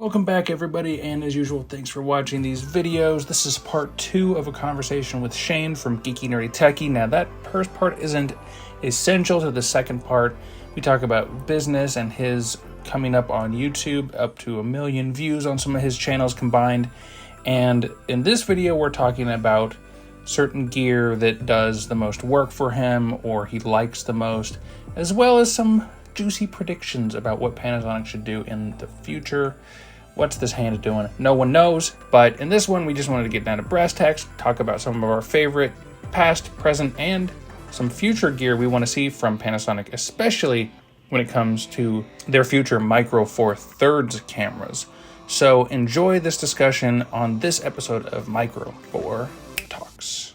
Welcome back, everybody, and as usual, thanks for watching these videos. This is part 2 of a conversation with Shane from Geeky Nerdy Techy. Now, that first part isn't essential to the second part. We talk about business and his coming up on YouTube, up to 1 million views on some of his channels combined. And in this video, we're talking about certain gear that does the most work for him or he likes the most, as well as some juicy predictions about what Panasonic should do in the future. What's this hand doing? No one knows, but in this one, we just wanted to get down to brass tacks, talk about some of our favorite past, present, and some future gear we want to see from Panasonic, especially when it comes to their future Micro Four Thirds cameras. So enjoy this discussion on this episode of Micro Four Talks.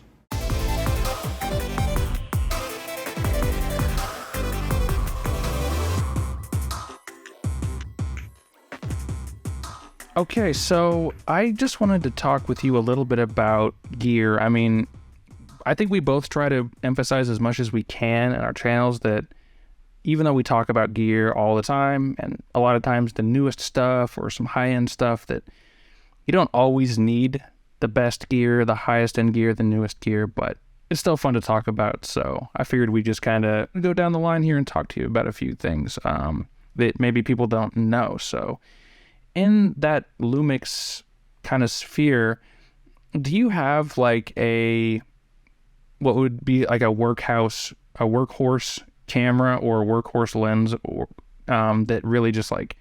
Okay, so I just wanted to talk with you a little bit about gear. I mean, I think we both try to emphasize as much as we can in our channels that even though we talk about gear all the time, and a lot of times the newest stuff or some high-end stuff, that you don't always need the best gear, the highest end gear, the newest gear, but it's still fun to talk about. So I figured we'd just kind of go down the line here and talk to you about a few things that maybe people don't know. So in that Lumix kind of sphere, do you have like what would be like a workhorse camera or a Workhorse Lens, or that really just like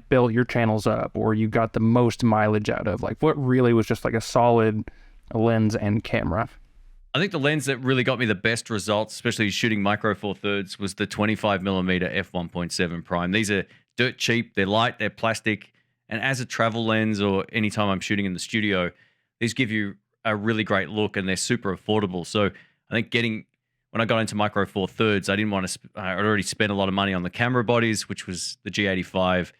built your channels up, or you got the most mileage out of? Like, what really was just like a solid lens and camera? I think the lens that really got me the best results, especially shooting Micro Four Thirds, was the 25mm f1.7 prime. These are dirt cheap, they're light, they're plastic, and as a travel lens or anytime I'm shooting in the studio, these give you a really great look and they're super affordable. So I think when I got into Micro Four Thirds, I didn't want to, I already spent a lot of money on the camera bodies, which was the G85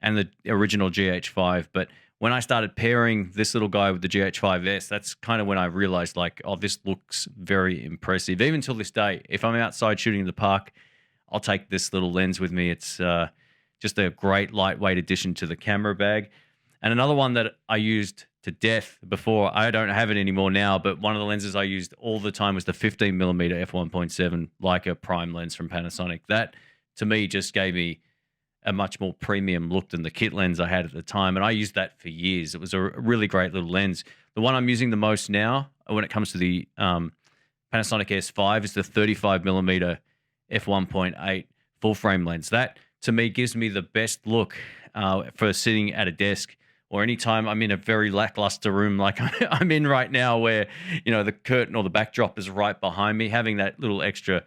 and the original GH5. But when I started pairing this little guy with the GH5S, that's kind of when I realized, like, oh, this looks very impressive. Even till this day, if I'm outside shooting in the park, I'll take this little lens with me. It's just a great lightweight addition to the camera bag. And another one that I used to death before, I don't have it anymore now, but one of the lenses I used all the time was the 15mm f1.7 Leica prime lens from Panasonic. That, to me, just gave me a much more premium look than the kit lens I had at the time, and I used that for years. It was a really great little lens. The one I'm using the most now, when it comes to the Panasonic S5, is the 35mm f1.8 full frame lens. That, to me, gives me the best look for sitting at a desk, or anytime I'm in a very lackluster room like I'm in right now, where, you know, the curtain or the backdrop is right behind me. Having that little extra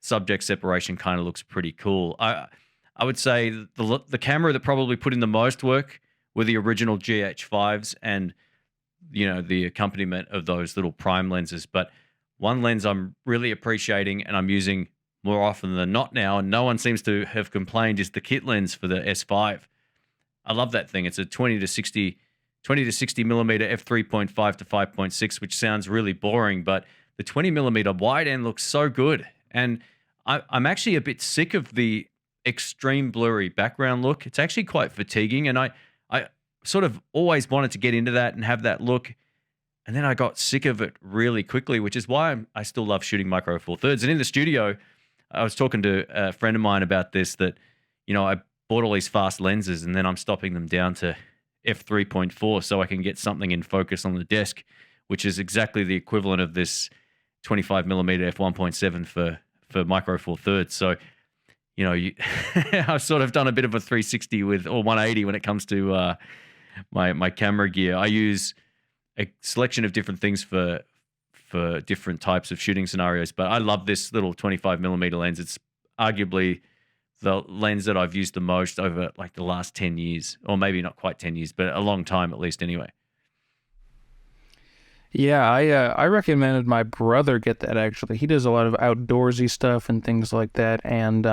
subject separation kind of looks pretty cool. I would say the camera that probably put in the most work were the original GH5s and, you know, the accompaniment of those little prime lenses. But one lens I'm really appreciating and I'm using more often than not now, and no one seems to have complained, is the kit lens for the S5. I love that thing. It's a 20 to 60 millimeter f3.5 to 5.6, which sounds really boring, but the 20mm wide end looks so good. And I'm actually a bit sick of the extreme blurry background look. It's actually quite fatiguing, and I sort of always wanted to get into that and have that look, and then I got sick of it really quickly, which is why I still love shooting Micro Four Thirds. And in the studio, I was talking to a friend of mine about this, that, you know, I bought all these fast lenses and then I'm stopping them down to f3.4 so I can get something in focus on the desk, which is exactly the equivalent of this 25mm f1.7 for Micro Four Thirds. So, you know, I've sort of done a bit of a 360 or 180 when it comes to my camera gear. I use a selection of different things for different types of shooting scenarios, but I love this little 25mm lens. It's arguably the lens that I've used the most over like the last 10 years, or maybe not quite 10 years, but a long time at least anyway. Yeah, I recommended my brother get that, actually. He does a lot of outdoorsy stuff and things like that, and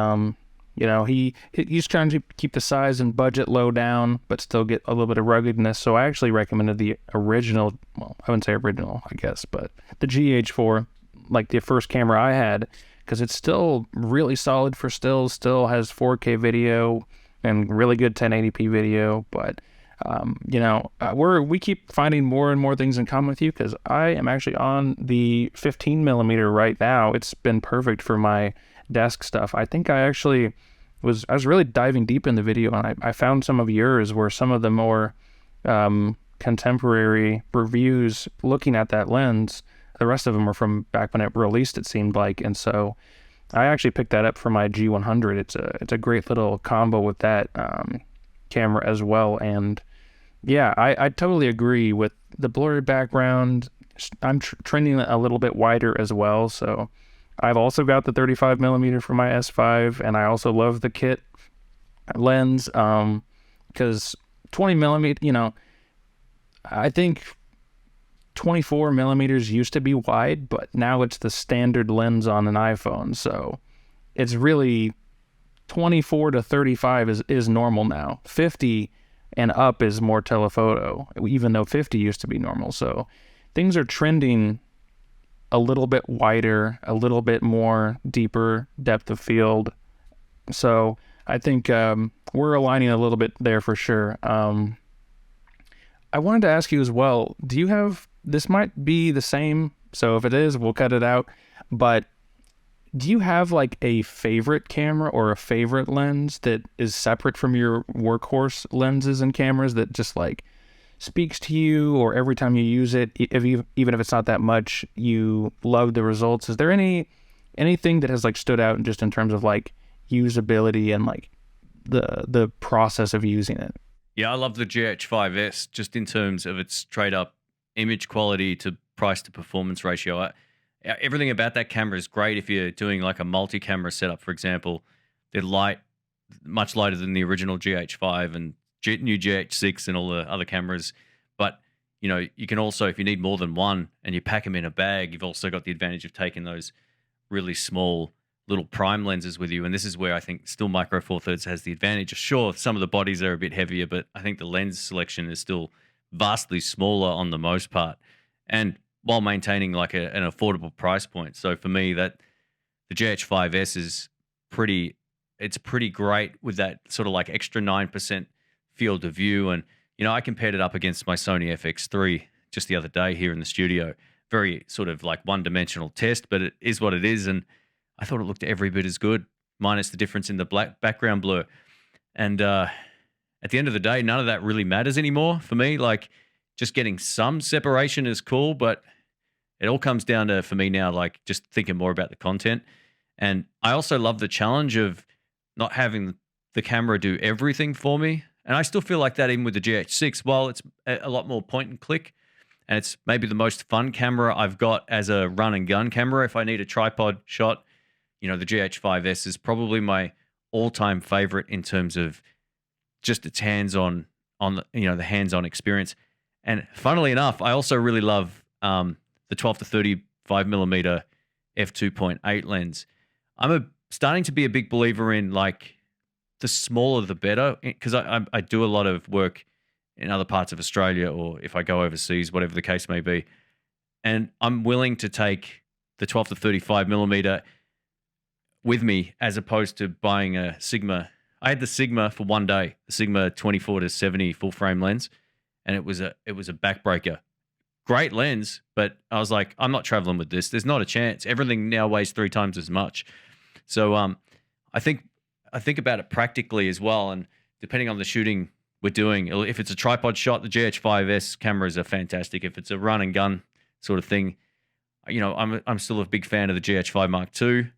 you know, he's trying to keep the size and budget low down, but still get a little bit of ruggedness. So I actually recommended the original, well, I wouldn't say original, I guess, but the GH4, like the first camera I had, because it's still really solid for stills, still has 4K video, and really good 1080p video. But we keep finding more and more things in common with you, because I am actually on the 15 millimeter right now. It's been perfect for my desk stuff. I think I was really diving deep in the video, and I found some of yours were some of the more contemporary reviews looking at that lens. The rest of them were from back when it released, it seemed like, and so I actually picked that up for my G100. It's a great little combo with that camera as well. And yeah, I totally agree with the blurry background. I'm trending a little bit wider as well, so I've also got the 35 millimeter for my S5, and I also love the kit lens, because 20 millimeter, I think 24 millimeters used to be wide, but now it's the standard lens on an iPhone. So it's really 24 to 35 is normal now. 50 and up is more telephoto, even though 50 used to be normal. So things are trending a little bit wider, a little bit more deeper depth of field. So I think we're aligning a little bit there for sure. I wanted to ask you as well, this might be the same, so if it is, we'll cut it out, but do you have like a favorite camera or a favorite lens that is separate from your workhorse lenses and cameras that just like speaks to you, or every time you use it, even if it's not that much, you love the results? Is there anything that has like stood out just in terms of like usability and like the process of using it? Yeah, I love the GH5S just in terms of its straight up image quality to price to performance ratio. Everything about that camera is great if you're doing like a multi-camera setup, for example. They're much lighter than the original GH5 and new GH6 and all the other cameras. But, you can also, if you need more than one and you pack them in a bag, you've also got the advantage of taking those really small little prime lenses with you. And this is where I think still Micro Four Thirds has the advantage. Sure, some of the bodies are a bit heavier, but I think the lens selection is still vastly smaller on the most part, and while maintaining like an affordable price point. So for me, that the GH5S is pretty great with that sort of like extra 9% field of view. And I compared it up against my Sony FX3 just the other day here in the studio. Very sort of like one-dimensional test, but it is what it is, and I thought it looked every bit as good, minus the difference in the black background blur. And at the end of the day, none of that really matters anymore for me. Like, just getting some separation is cool, but it all comes down to, for me now, like just thinking more about the content. And I also love the challenge of not having the camera do everything for me. And I still feel like that even with the GH6, while it's a lot more point and click, and it's maybe the most fun camera I've got as a run and gun camera. If I need a tripod shot, the GH5S is probably my all-time favorite in terms of just its hands-on, the hands-on experience. And funnily enough, I also really love the 12 to 35 millimeter f2.8 lens. I'm starting to be a big believer in like the smaller the better, because I do a lot of work in other parts of Australia, or if I go overseas, whatever the case may be. And I'm willing to take the 12 to 35 millimeter with me as opposed to buying a Sigma. I had the Sigma for one day, the Sigma 24 to 70 full frame lens, and it was a backbreaker. Great lens, but I was like, I'm not traveling with this. There's not a chance. Everything now weighs 3 times as much. So I think about it practically as well, and depending on the shooting we're doing, if it's a tripod shot, the GH5S cameras are fantastic. If it's a run and gun sort of thing, I'm still a big fan of the GH5 Mark II.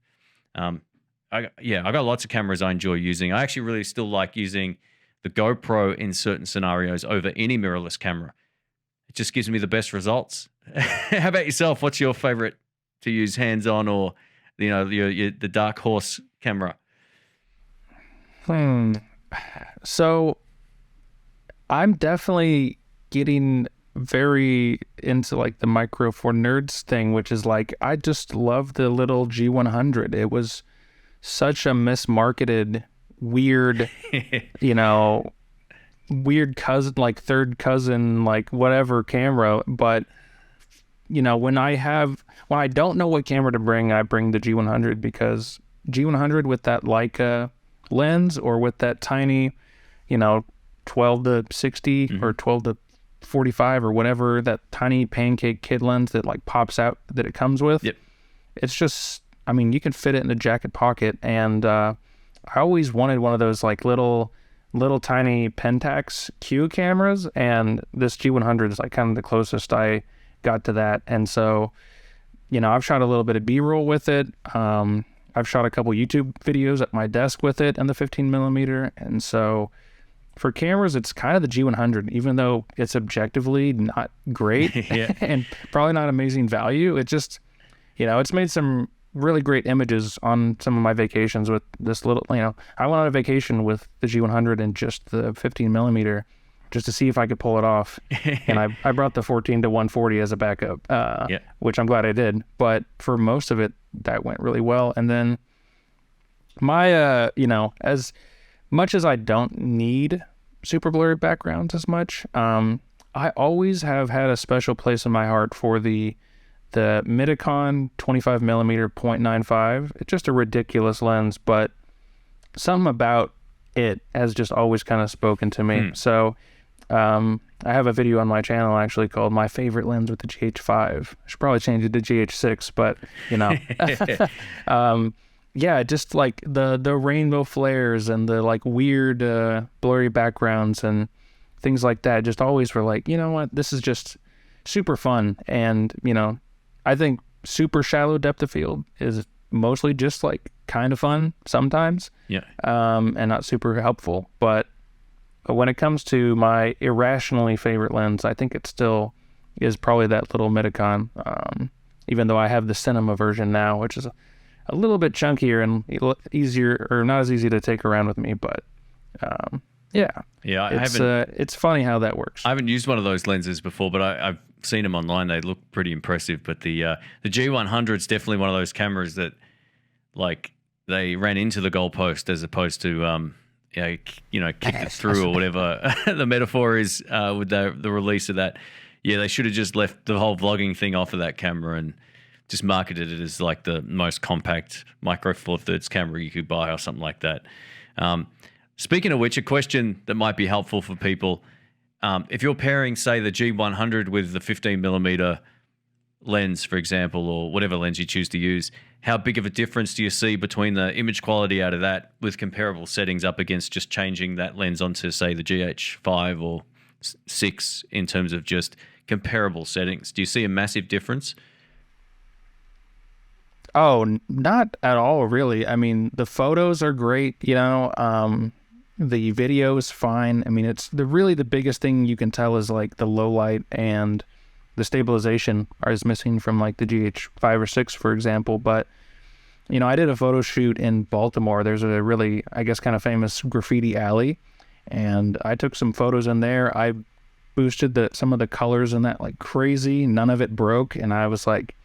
I got lots of cameras I enjoy using. I actually really still like using the GoPro in certain scenarios over any mirrorless camera. It just gives me the best results. How about yourself? What's your favorite to use hands-on, or the Dark Horse camera? So I'm definitely getting very into like the Micro Four Nerds thing, which is like, I just love the little G100. It was such a mismarketed, weird, weird cousin, like third cousin, like whatever camera. But when I don't know what camera to bring, I bring the G100, because G100 with that Leica lens or with that tiny, 12 to 60 or 12 to 45 or whatever, that tiny pancake kid lens that like pops out that it comes with. Yep. It's just, I mean, you can fit it in a jacket pocket. And I always wanted one of those like little tiny Pentax Q cameras, and this G100 is like kind of the closest I got to that. And so, I've shot a little bit of B-roll with it. I've shot a couple YouTube videos at my desk with it and the 15 millimeter. And so for cameras, it's kind of the G100, even though it's objectively not great and probably not amazing value. It just, it's made some really great images on some of my vacations with this little, I went on a vacation with the G100 and just the 15 millimeter just to see if I could pull it off. And I brought the 14 to 140 as a backup, which I'm glad I did. But for most of it, that went really well. And then my, as much as I don't need super blurry backgrounds as much, I always have had a special place in my heart for the Midicon 25 millimeter 0.95. It's just a ridiculous lens, but something about it has just always kind of spoken to me. So I have a video on my channel actually called My Favorite Lens with the GH5. I should probably change it to GH6, but yeah, just like the rainbow flares and the like weird blurry backgrounds and things like that just always were like, you know what, this is just super fun. And I think super shallow depth of field is mostly just like kind of fun sometimes, and not super helpful. But when it comes to my irrationally favorite lens, I think it still is probably that little Midicon, even though I have the cinema version now, which is a little bit chunkier and easier, or not as easy to take around with me, but it's funny how that works. I haven't used one of those lenses before, but I've seen them online. They look pretty impressive. But the G100 is definitely one of those cameras that, like, they ran into the goalpost as opposed to kicked it through or whatever the metaphor is with the release of that. Yeah, they should have just left the whole vlogging thing off of that camera and just marketed it as like the most compact micro four thirds camera you could buy or something like that. Speaking of which, a question that might be helpful for people, if you're pairing, say, the G100 with the 15 millimeter lens, for example, or whatever lens you choose to use, how big of a difference do you see between the image quality out of that with comparable settings up against just changing that lens onto, say, the GH5 or 6 in terms of just comparable settings? Do you see a massive difference? Oh, not at all, really. I mean, the photos are great, the video is fine. I mean, it's really the biggest thing you can tell is like the low light and the stabilization is missing from like the GH5 or 6, for example. But, I did a photo shoot in Baltimore. There's a really, I guess, kind of famous graffiti alley, and I took some photos in there. I boosted some of the colors in that like crazy. None of it broke, and I was like,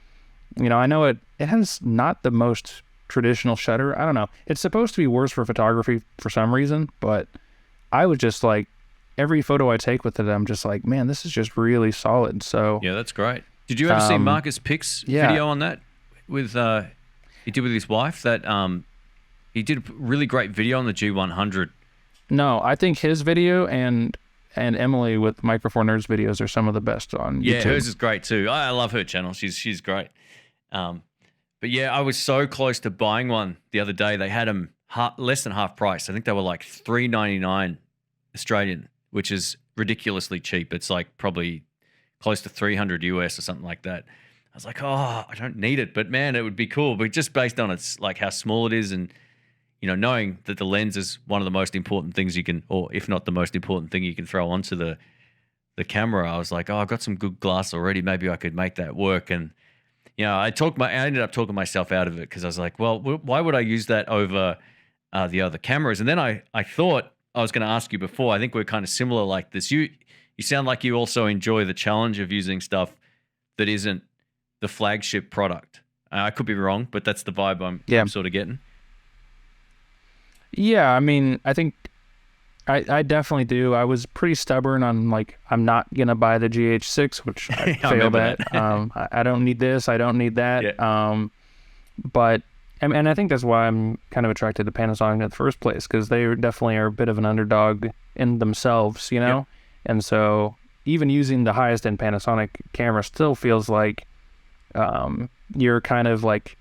I know it has not the most traditional shutter. I don't know. It's supposed to be worse for photography for some reason, but I was just like, every photo I take with it, I'm just like, man, this is just really solid. So yeah, that's great. Did you ever see Marcus Pick's video on that with he did with his wife? That he did a really great video on the G100. No, I think his video and Emily with Micro Four Nerds videos are some of the best on YouTube. Yeah, hers is great too. I love her channel. She's great. But yeah, I was so close to buying one the other day. They had them less than half price. I think they were like $3.99 Australian, which is ridiculously cheap. It's like probably close to $300 US or something like that. I was like, oh, I don't need it, but man, it would be cool. But just based on its like how small it is, and knowing that the lens is one of the most important things you can, or if not the most important thing you can throw onto the camera, I was like, oh, I've got some good glass already. Maybe I could make that work. And I ended up talking myself out of it because I was like, well, why would I use that over the other cameras? And then I thought I was going to ask you before. I think we're kind of similar like this. You sound like you also enjoy the challenge of using stuff that isn't the flagship product. I could be wrong, but that's the vibe I'm sort of getting. Yeah, I mean, I think I definitely do. I was pretty stubborn on like, I'm not going to buy the GH6, which I failed at. I don't need this. I don't need that. Yeah. But And I think that's why I'm kind of attracted to Panasonic in the first place, because they definitely are a bit of an underdog in themselves, you know? Yep. And so even using the highest end Panasonic camera still feels like you're kind of like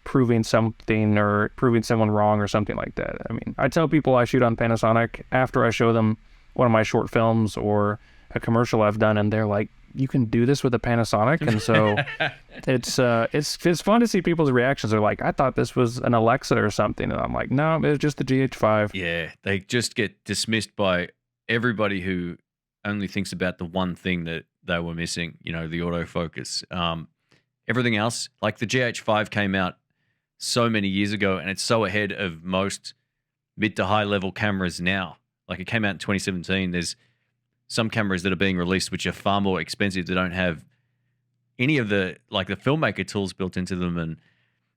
proving something or proving someone wrong or something like that. I mean, I tell people I shoot on Panasonic after I show them one of my short films or a commercial I've done, and they're like, you can do this with a Panasonic? And so it's fun to see people's reactions. They're like, I thought this was an Alexa or something. And I'm like, no, it's just the GH5. Yeah, they just get dismissed by everybody who only thinks about the one thing that they were missing, you know, the autofocus. Everything else, like the GH5 came out so many years ago, and it's so ahead of most mid to high level cameras now. Like it came out in 2017. There's some cameras that are being released which are far more expensive. They don't have any of the like the filmmaker tools built into them, and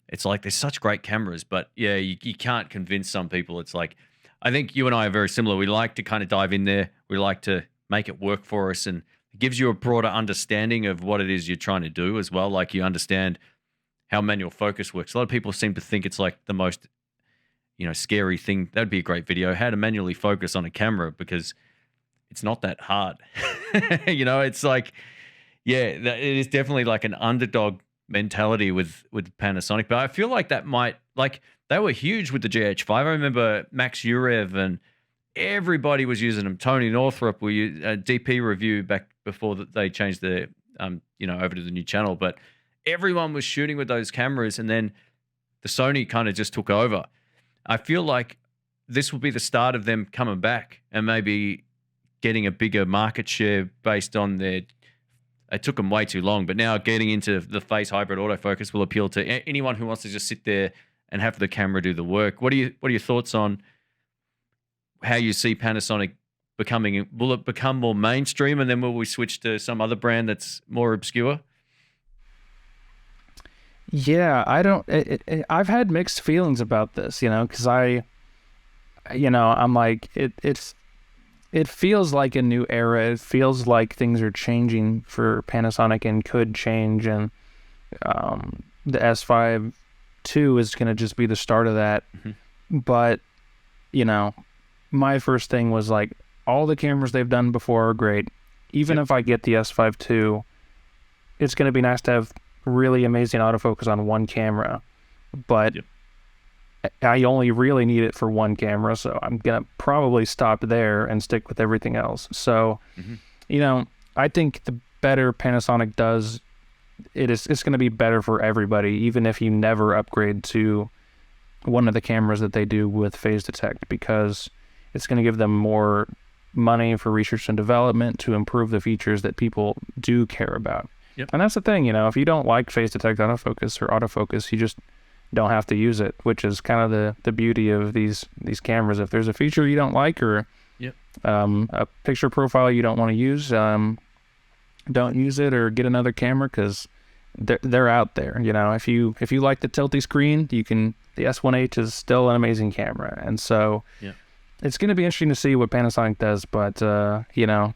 it's like they're such great cameras. But yeah, you can't convince some people. It's like I think you and I are very similar. We like to kind of dive in there. We like to make it work for us, and it gives you a broader understanding of what it is you're trying to do as well. Like you understand how manual focus works. A lot of people seem to think it's like the most, you know, scary thing. That'd be a great video, how to manually focus on a camera, because it's not that hard. You know, it's like, yeah, it is definitely like an underdog mentality with Panasonic. But I feel like that might, like, they were huge with the GH5. I remember Max Urev and everybody was using them. Tony Northrup, we used a DP review back before they changed the, you know, over to the new channel. But everyone was shooting with those cameras, and then the Sony kind of just took over. I feel like this will be the start of them coming back and maybe getting a bigger market share based on their. It took them way too long, but now getting into the phase hybrid autofocus will appeal to anyone who wants to just sit there and have the camera do the work. What are your thoughts on how you see Panasonic becoming? Will it become more mainstream, and then will we switch to some other brand that's more obscure? Yeah, I don't. I've had mixed feelings about this, you know, because I'm like it feels like a new era. It feels like things are changing for Panasonic and could change, and the S5 II is going to just be the start of that. Mm-hmm. But, you know, my first thing was like, all the cameras they've done before are great. Even if I get the S5 II, it's going to be nice to have really amazing autofocus on one camera. But I only really need it for one camera, so I'm going to probably stop there and stick with everything else. So, you know, I think the better Panasonic does, it's going to be better for everybody, even if you never upgrade to one of the cameras that they do with phase detect, because it's going to give them more money for research and development to improve the features that people do care about. Yep. And that's the thing, you know, if you don't like phase detect autofocus, you just don't have to use it, which is kind of the beauty of these cameras. If there's a feature you don't like, or a picture profile you don't want to use, don't use it, or get another camera, because they're out there. You know, if you like the tilty screen, the S1H is still an amazing camera, and so it's going to be interesting to see what Panasonic does. But you know,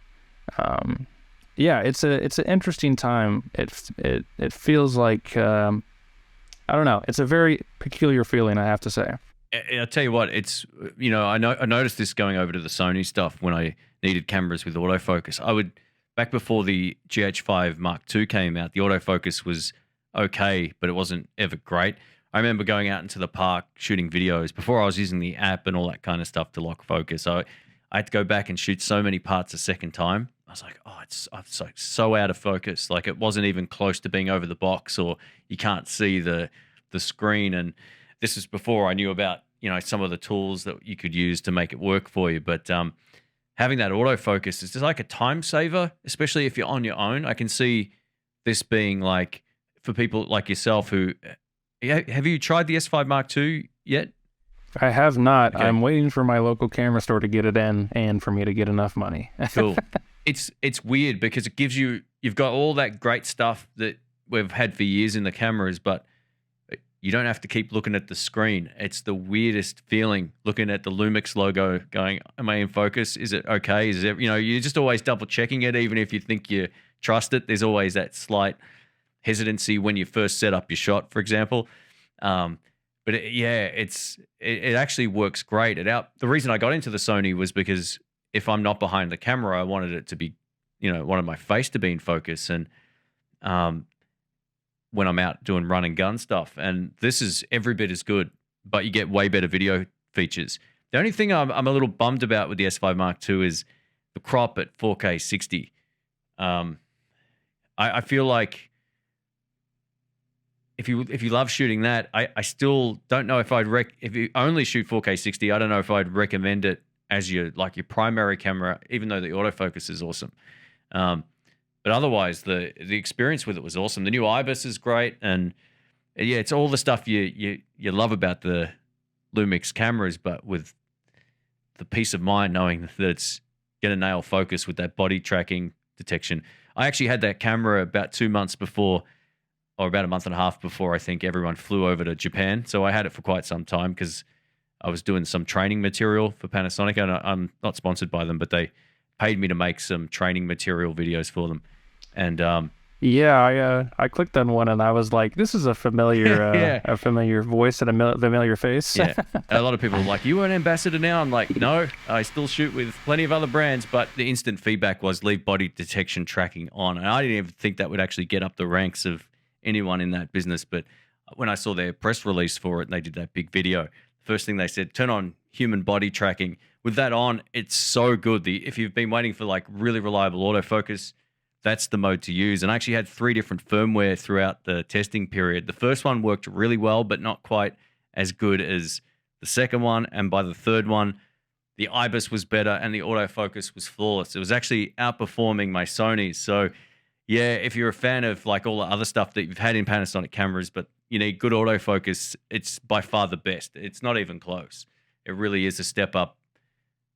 it's an interesting time. It feels like. I don't know. It's a very peculiar feeling, I have to say. I'll tell you what, it's, you know, I noticed this going over to the Sony stuff when I needed cameras with autofocus. Back before the GH5 Mark II came out, the autofocus was okay, but it wasn't ever great. I remember going out into the park shooting videos before I was using the app and all that kind of stuff to lock focus. So I had to go back and shoot so many parts a second time. I was like, oh, it's like so out of focus. Like it wasn't even close to being over the box, or you can't see the screen. And this is before I knew about, you know, some of the tools that you could use to make it work for you. But having that autofocus is just like a time saver, especially if you're on your own. I can see this being like for people like yourself who have you tried the S5 Mark II yet? I have not. Okay. I'm waiting for my local camera store to get it in and for me to get enough money. Cool. It's weird because it gives you've got all that great stuff that we've had for years in the cameras, but you don't have to keep looking at the screen. It's the weirdest feeling looking at the Lumix logo going, am I in focus? Is it okay? Is it, you know, you're just always double checking it, even if you think you trust it. There's always that slight hesitancy when you first set up your shot, for example. But it actually works great. The reason I got into the Sony was because if I'm not behind the camera, I wanted it to be, wanted my face to be in focus. And when I'm out doing run and gun stuff, and this is every bit as good, but you get way better video features. The only thing I'm a little bummed about with the S5 Mark II is the crop at 4K 60. I feel like if you love shooting that, I still don't know if if you only shoot 4K 60, I don't know if I'd recommend it as your primary camera, even though the autofocus is awesome. But otherwise, the experience with it was awesome. The new IBIS is great, and yeah, it's all the stuff you love about the Lumix cameras, but with the peace of mind knowing that it's going to nail focus with that body tracking detection. I actually had that camera about 2 months before, or about a month and a half before, I think everyone flew over to Japan. So I had it for quite some time because I was doing some training material for Panasonic. And I'm not sponsored by them, but they paid me to make some training material videos for them. And yeah, I clicked on one and I was like, this is a familiar a familiar voice and a familiar face. Yeah. A lot of people are like, you an ambassador now? I'm like, no, I still shoot with plenty of other brands, but the instant feedback was leave body detection tracking on. And I didn't even think that would actually get up the ranks of anyone in that business. But when I saw their press release for it and they did that big video, first thing they said, turn on human body tracking. With that on, it's so good. If you've been waiting for really reliable autofocus, that's the mode to use. And I actually had 3 different firmware throughout the testing period. The first one worked really well, but not quite as good as the second one. And by the third one, the IBIS was better and the autofocus was flawless. It was actually outperforming my Sony. So yeah, if you're a fan of all the other stuff that you've had in Panasonic cameras, but you need good autofocus, it's by far the best. It's not even close. It really is a step up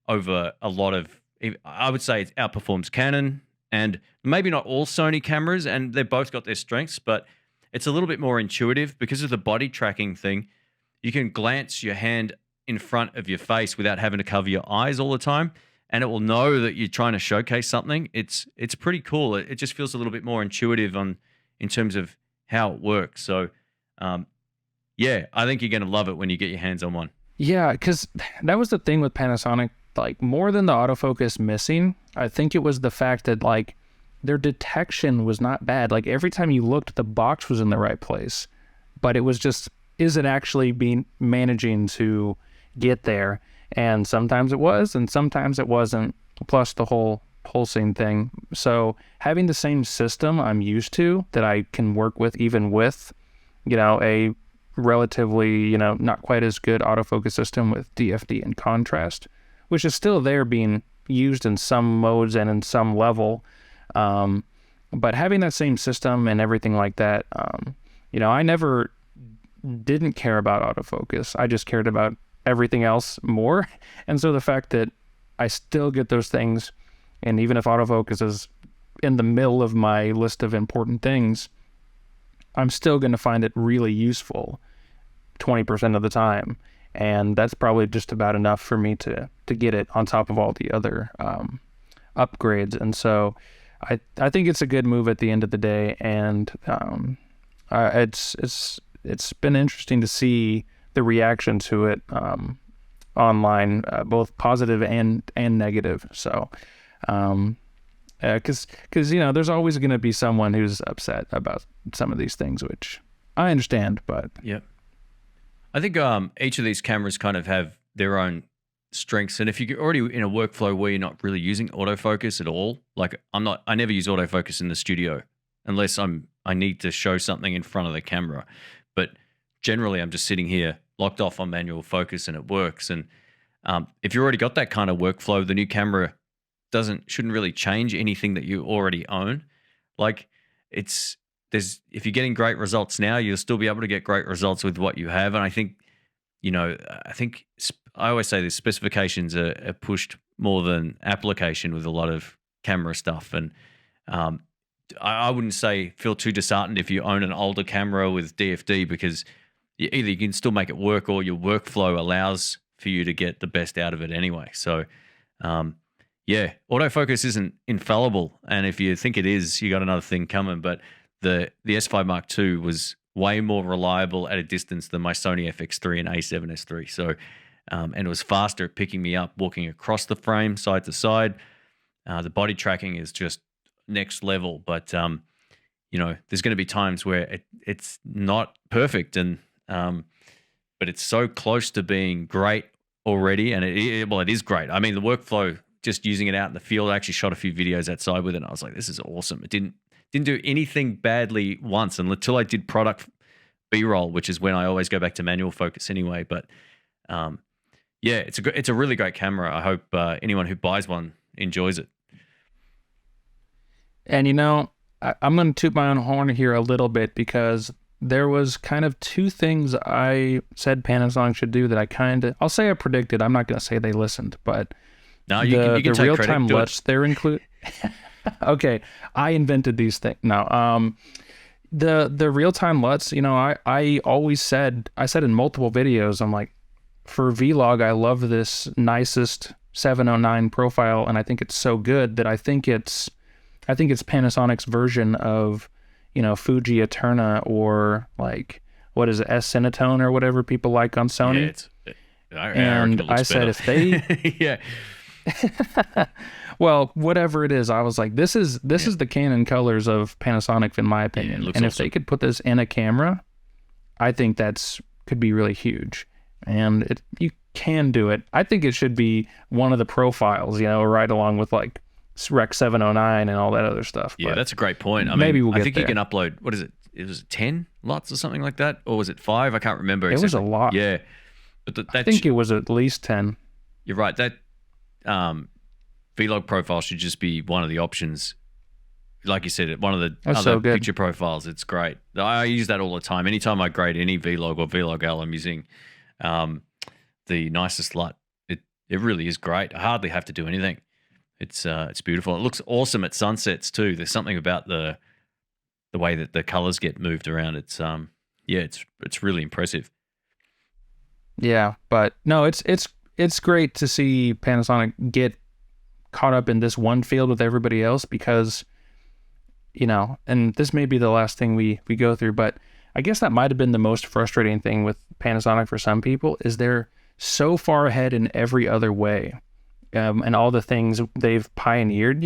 over a lot of, I would say it outperforms Canon, and maybe not all Sony cameras, and they've both got their strengths, but it's a little bit more intuitive because of the body tracking thing. You can glance your hand in front of your face without having to cover your eyes all the time, and it will know that you're trying to showcase something. It's pretty cool. It just feels a little bit more intuitive in terms of how it works. So, yeah, I think you're going to love it when you get your hands on one. Yeah, because that was the thing with Panasonic. More than the autofocus missing, I think it was the fact that their detection was not bad. Every time you looked, the box was in the right place, but it was just, is it actually managing to get there? And sometimes it was, and sometimes it wasn't, plus the whole pulsing thing. So having the same system I'm used to that I can work with, even with, a relatively, not quite as good autofocus system with DFD and contrast, which is still there being used in some modes and in some level. But having that same system and everything like that, I never didn't care about autofocus. I just cared about everything else more. And so the fact that I still get those things, and even if autofocus is in the middle of my list of important things, I'm still going to find it really useful 20% of the time. And that's probably just about enough for me to get it on top of all the other upgrades. And so I think it's a good move at the end of the day. And it's been interesting to see the reaction to it online, both positive and negative. So, because there's always going to be someone who's upset about some of these things, which I understand. But yeah, I think each of these cameras kind of have their own strengths, and if you're already in a workflow where you're not really using autofocus at all, I never use autofocus in the studio unless I need to show something in front of the camera. But generally, I'm just sitting here locked off on manual focus, and it works. And if you already got that kind of workflow, the new camera shouldn't really change anything that you already own. If you're getting great results now, you'll still be able to get great results with what you have. And I think, I always say the specifications are pushed more than application with a lot of camera stuff. And I wouldn't feel too disheartened if you own an older camera with DFD, because either you can still make it work or your workflow allows for you to get the best out of it anyway. So, yeah, autofocus isn't infallible. And if you think it is, you got another thing coming. But the S5 Mark II was way more reliable at a distance than my Sony FX3 and A7S3. So, and it was faster at picking me up, walking across the frame side to side. The body tracking is just next level, but there's going to be times where it's not perfect, and but it's so close to being great already, and it is great. I mean, the workflow, just using it out in the field, I actually shot a few videos outside with it, and I was like, this is awesome. It didn't do anything badly once until I did product B-roll, which is when I always go back to manual focus anyway. But it's a really great camera. I hope anyone who buys one enjoys it. And I'm going to toot my own horn here a little bit, because there was kind of two things I said Panasonic should do that I'll say I predicted. I'm not going to say they listened, but no, you can the take real-time credit. LUTs, they're included. Okay, I invented these things. No, the real-time LUTs, I always said, in multiple videos, I'm like, for Vlog, I love this nicest 709 profile, and I think it's so good that I think it's Panasonic's version of, Fuji Eterna, or like, what is it, S-Cinetone or whatever people like on Sony. Yeah, I said if they yeah. Well, whatever it is, I was like, this is the Canon colors of Panasonic, in my opinion. Yeah, and awesome. If they could put this in a camera, I think could be really huge. And you can do it. I think it should be one of the profiles, right along with like Rec 709 and all that other stuff. Yeah, but that's a great point. I maybe mean, we'll get I think there. you can upload, what is it? It was 10 lots or something like that? Or was it 5? I can't remember It was a lot. Yeah. But I think it was at least 10. You're right. That Vlog profile should just be one of the options. Like you said, one of the That's other so good. picture profiles. It's great. I use that all the time. Anytime I grade any Vlog or Vlog-L, I'm using the nicest LUT. It really is great. I hardly have to do anything. It's beautiful. It looks awesome at sunsets too. There's something about the way that the colors get moved around. It's really impressive. Yeah, but no, it's great to see Panasonic get caught up in this one field with everybody else, because and this may be the last thing we go through, but I guess that might have been the most frustrating thing with Panasonic for some people, is they're so far ahead in every other way, and all the things they've pioneered.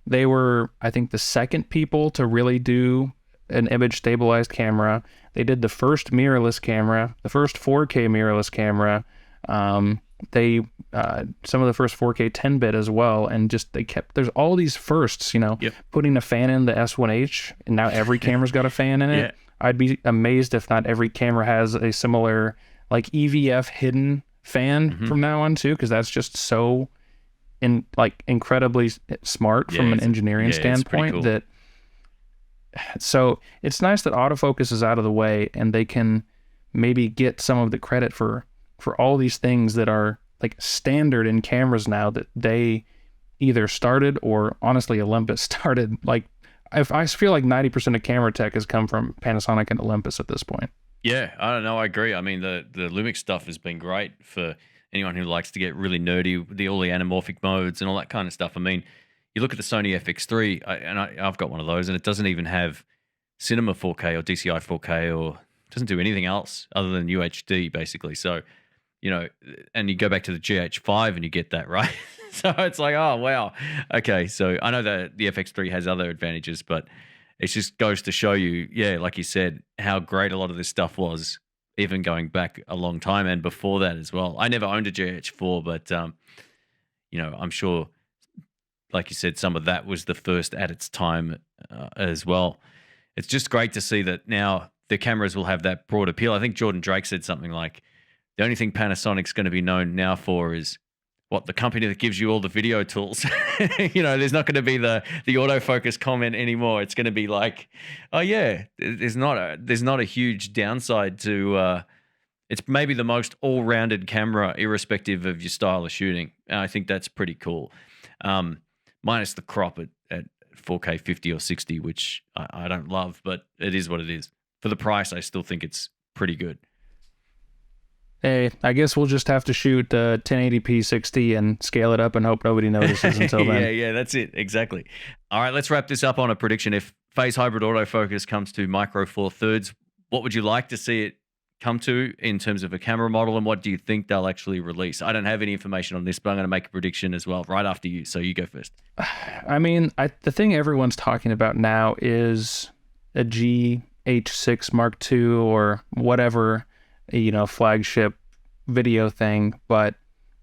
They were, I think, the second people to really do an image stabilized camera. They did the first mirrorless camera, the first 4K mirrorless camera. They some of the first 4K 10-bit as well, and just there's all these firsts. Yep. Putting a fan in the S1H, and now every camera's got a fan in it. Yeah. I'd be amazed if not every camera has a similar like EVF hidden fan from now on too, because that's just so incredibly smart from an engineering standpoint. Cool. That so it's nice that autofocus is out of the way, and they can maybe get some of the credit for all these things that are like standard in cameras now, that they either started, or honestly Olympus started. Like, I feel like 90% of camera tech has come from Panasonic and Olympus at this point. Yeah, I don't know. I agree. I mean, the Lumix stuff has been great for anyone who likes to get really nerdy, all the anamorphic modes and all that kind of stuff. I mean, you look at the Sony FX3, I've got one of those, and it doesn't even have cinema 4K or DCI 4K, or doesn't do anything else other than UHD, basically. So, and you go back to the GH5 and you get that, right? So it's like, oh, wow. Okay, so I know that the FX3 has other advantages, but it just goes to show you, yeah, like you said, how great a lot of this stuff was, even going back a long time and before that as well. I never owned a GH4, but, I'm sure, like you said, some of that was the first at its time as well. It's just great to see that now the cameras will have that broad appeal. I think Jordan Drake said something like, the only thing Panasonic's going to be known now for is the company that gives you all the video tools. There's not going to be the autofocus comment anymore. It's going to be like, oh yeah, there's not a huge downside to. It's maybe the most all-rounded camera, irrespective of your style of shooting. And I think that's pretty cool. Minus the crop at 4K 50 or 60, which I don't love, but it is what it is. For the price, I still think it's pretty good. Hey, I guess we'll just have to shoot 1080p 60 and scale it up and hope nobody notices until then. Yeah, that's it. Exactly. All right, let's wrap this up on a prediction. If phase hybrid autofocus comes to micro four thirds, what would you like to see it come to in terms of a camera model, and what do you think they'll actually release? I don't have any information on this, but I'm going to make a prediction as well right after you. So you go first. I mean, the thing everyone's talking about now is a GH6 Mark II or whatever, flagship video thing. But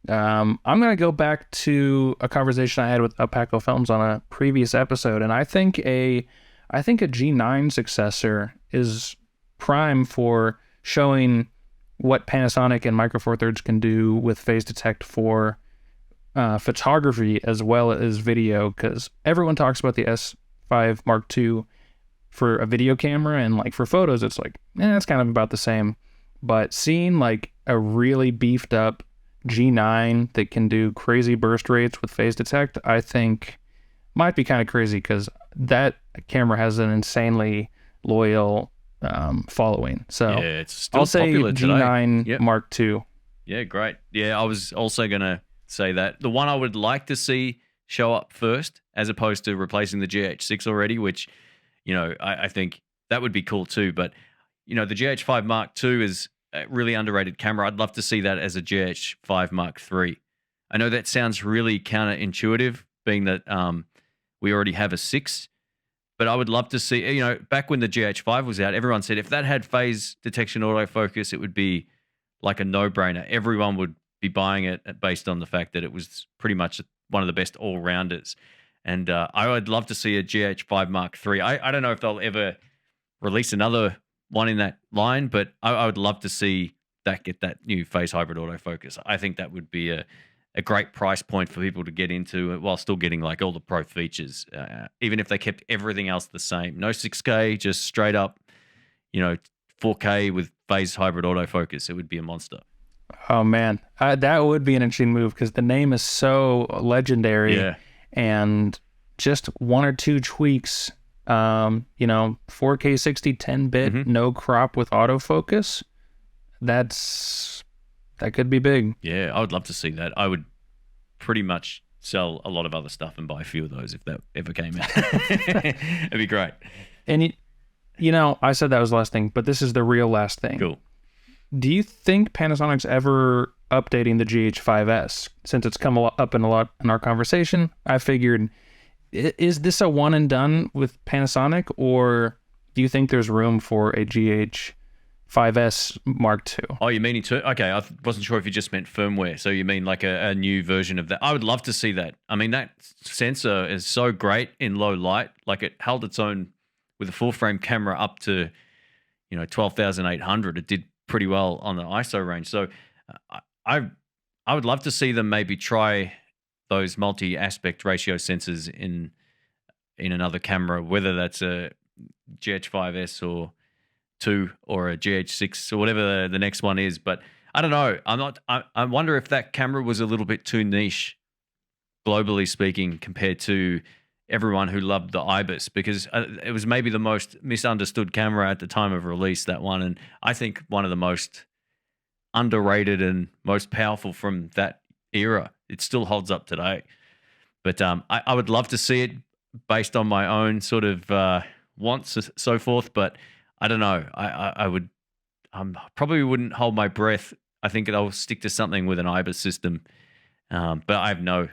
I'm going to go back to a conversation I had with Paco Films on a previous episode, and I think a G9 successor is prime for showing what Panasonic and Micro Four Thirds can do with phase detect for photography as well as video, because everyone talks about the S5 Mark II for a video camera, and like for photos it's like it's kind of about the same. But seeing like a really beefed up G9 that can do crazy burst rates with phase detect, I think might be kind of crazy, because that camera has an insanely loyal following. So yeah, it's still I'll say popular G9 today. Yep. Mark II. Yeah, great. Yeah, I was also going to say that. The one I would like to see show up first, as opposed to replacing the GH6 already, which, I think that would be cool too. But, the GH5 Mark II is a really underrated camera. I'd love to see that as a GH5 Mark III. I know that sounds really counterintuitive, being that we already have a 6. But I would love to see, back when the GH5 was out, everyone said if that had phase detection autofocus, it would be like a no-brainer. Everyone would be buying it based on the fact that it was pretty much one of the best all-rounders. And I would love to see a GH5 Mark III. I don't know if they'll ever release another one in that line, but I would love to see that get that new phase hybrid autofocus. I think that would be a great price point for people to get into while still getting like all the pro features, even if they kept everything else the same. No 6K, just straight up, 4K with phase hybrid autofocus. It would be a monster. Oh man, that would be an interesting move, because the name is so legendary. Yeah. And just one or two tweaks, 4K 60 10-bit, no crop with autofocus. That could be big. Yeah, I would love to see that. I would pretty much sell a lot of other stuff and buy a few of those if that ever came out. It'd be great. And, I said that was the last thing, but this is the real last thing. Cool. Do you think Panasonic's ever updating the GH5S? Since it's come up in a lot in our conversation, I figured, is this a one and done with Panasonic, or do you think there's room for a GH5S Mark II? Oh, you meaning to? Okay, I wasn't sure if you just meant firmware. So you mean like a new version of that? I would love to see that. I mean, that sensor is so great in low light. Like, it held its own with a full frame camera up to, 12,800. It did pretty well on the ISO range. So I would love to see them maybe try those multi-aspect ratio sensors in another camera, whether that's a GH5S or 2 or a GH6 or whatever the next one is. But I don't know. I wonder if that camera was a little bit too niche, globally speaking, compared to everyone who loved the IBIS, because it was maybe the most misunderstood camera at the time of release, that one. And I think one of the most underrated and most powerful from that era. It still holds up today. But I would love to see it based on my own sort of wants and so forth. But I don't know. I probably wouldn't hold my breath. I think I'll stick to something with an IBIS system. But I have no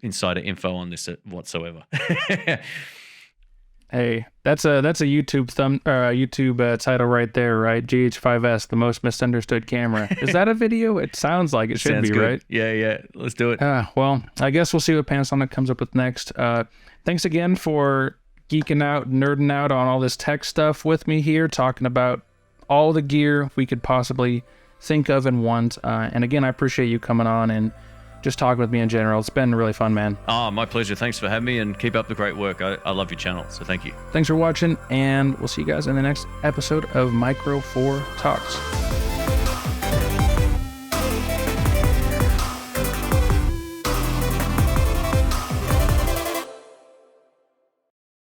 insider info on this whatsoever. Hey, that's a YouTube YouTube title right there, right? GH5S, the most misunderstood camera. Is that a video? It sounds like it should be, good. Right? Yeah. Let's do it. Well, I guess we'll see what Panasonic comes up with next. Thanks again for geeking out, nerding out on all this tech stuff with me here, talking about all the gear we could possibly think of and want. And again, I appreciate you coming on and just talking with me in general. It's been really fun, man. Oh, my pleasure. Thanks for having me, and keep up the great work. I love your channel, so thank you. Thanks for watching, and we'll see you guys in the next episode of Micro Four Talks.